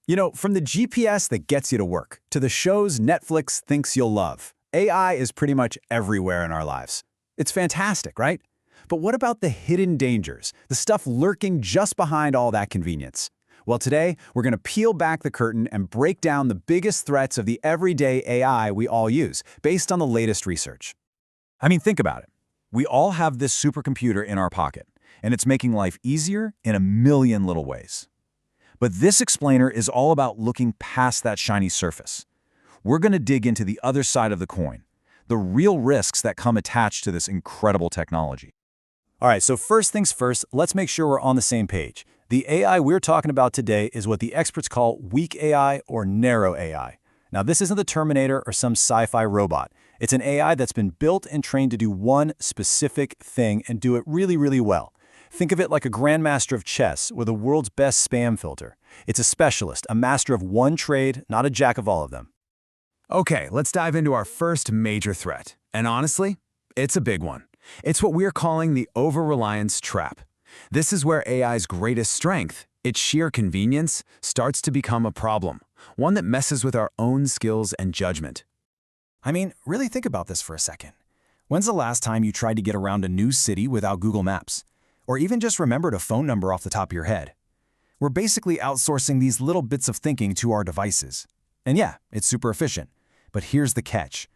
You know, from the GPS that gets you to work to the shows Netflix thinks you'll love, AI is pretty much everywhere in our lives. It's fantastic, right? But what about the hidden dangers, the stuff lurking just behind all that convenience? Well, today, we're going to peel back the curtain and break down the biggest threats of the everyday AI we all use, based on the latest research. I mean, think about it. We all have this supercomputer in our pocket, and it's making life easier in a million little ways. But this explainer is all about looking past that shiny surface. We're going to dig into the other side of the coin, the real risks that come attached to this incredible technology. All right, so first things first, let's make sure we're on the same page. The AI we're talking about today is what the experts call weak AI or narrow AI. Now, this isn't the Terminator or some sci-fi robot. It's an AI that's been built and trained to do one specific thing and do it really, really well. Think of it like a grandmaster of chess with the world's best spam filter. It's a specialist, a master of one trade, not a jack of all of them. Okay, let's dive into our first major threat. And honestly, it's a big one. It's what we're calling the over-reliance trap. This is where AI's greatest strength, its sheer convenience, starts to become a problem, one that messes with our own skills and judgment. I mean, really think about this for a second. When's the last time you tried to get around a new city without Google Maps? Or even just remembered a phone number off the top of your head? We're basically outsourcing these little bits of thinking to our devices. And yeah, it's super efficient. But here's the catch.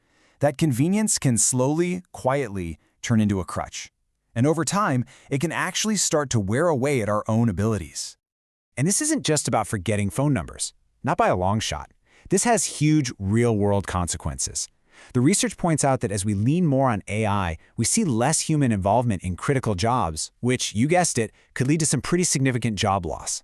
That convenience can slowly, quietly turn into a crutch. And over time, it can actually start to wear away at our own abilities. And this isn't just about forgetting phone numbers. Not by a long shot. This has huge real-world consequences. The research points out that as we lean more on AI, we see less human involvement in critical jobs, which, you guessed it, could lead to some pretty significant job loss.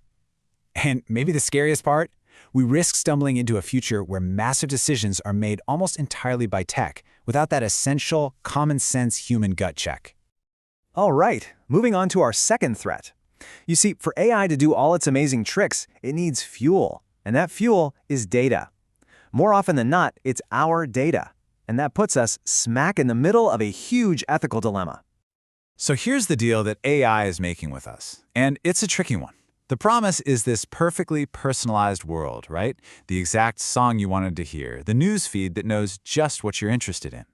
And maybe the scariest part? We risk stumbling into a future where massive decisions are made almost entirely by tech, without that essential, common-sense human gut check. All right, moving on to our second threat. You see, for AI to do all its amazing tricks, it needs fuel, and that fuel is data. More often than not, it's our data, and that puts us smack in the middle of a huge ethical dilemma. So here's the deal that AI is making with us, and it's a tricky one. The promise is this perfectly personalized world, right? The exact song you wanted to hear, the news feed that knows just what you're interested in.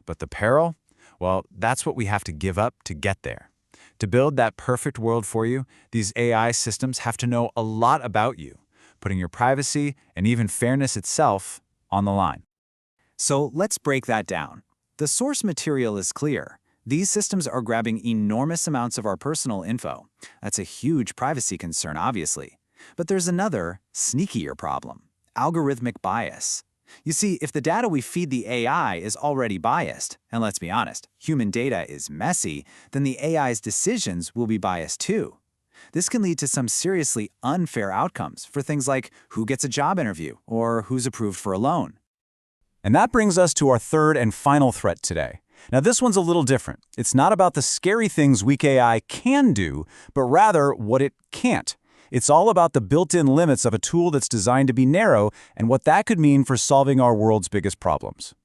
But the peril? Well, that's what we have to give up to get there. To build that perfect world for you, these AI systems have to know a lot about you, putting your privacy and even fairness itself on the line. So let's break that down. The source material is clear. These systems are grabbing enormous amounts of our personal info. That's a huge privacy concern, obviously. But there's another, sneakier problem: algorithmic bias. You see, if the data we feed the AI is already biased, and let's be honest, human data is messy, then the AI's decisions will be biased too. This can lead to some seriously unfair outcomes for things like who gets a job interview or who's approved for a loan. And that brings us to our third and final threat today. Now, this one's a little different. It's not about the scary things weak AI can do, but rather what it can't. It's all about the built-in limits of a tool that's designed to be narrow and what that could mean for solving our world's biggest problems.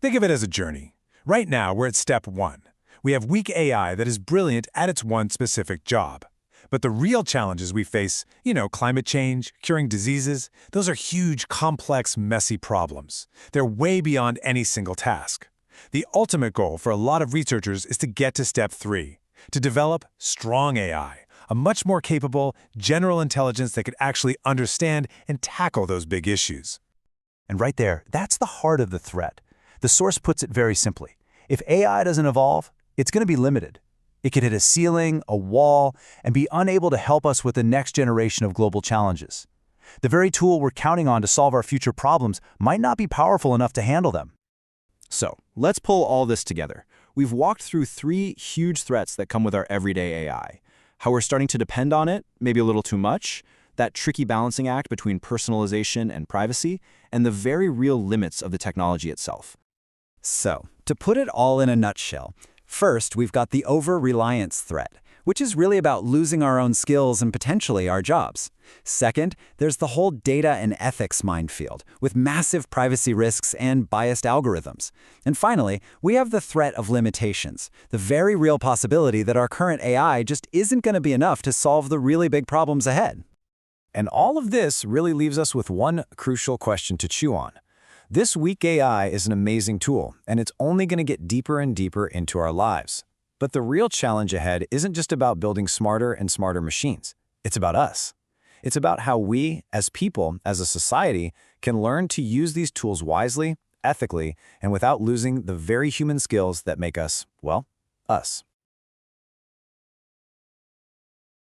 Think of it as a journey. Right now, we're at step 1. We have weak AI that is brilliant at its one specific job. But the real challenges we face, climate change, curing diseases, those are huge, complex, messy problems. They're way beyond any single task. The ultimate goal for a lot of researchers is to get to step 3, to develop strong AI, a much more capable, general intelligence that could actually understand and tackle those big issues. And right there, that's the heart of the threat. The source puts it very simply. If AI doesn't evolve, it's going to be limited. It could hit a ceiling, a wall, and be unable to help us with the next generation of global challenges. The very tool we're counting on to solve our future problems might not be powerful enough to handle them. So, let's pull all this together. We've walked through 3 huge threats that come with our everyday AI. How we're starting to depend on it, maybe a little too much, that tricky balancing act between personalization and privacy, and the very real limits of the technology itself. So, to put it all in a nutshell, first, we've got the over-reliance threat, which is really about losing our own skills and potentially our jobs. Second, there's the whole data and ethics minefield, with massive privacy risks and biased algorithms. And finally, we have the threat of limitations, the very real possibility that our current AI just isn't going to be enough to solve the really big problems ahead. And all of this really leaves us with one crucial question to chew on. This weak AI is an amazing tool, and it's only going to get deeper and deeper into our lives. But the real challenge ahead isn't just about building smarter and smarter machines. It's about us. It's about how we, as people, as a society, can learn to use these tools wisely, ethically, and without losing the very human skills that make us, well, us.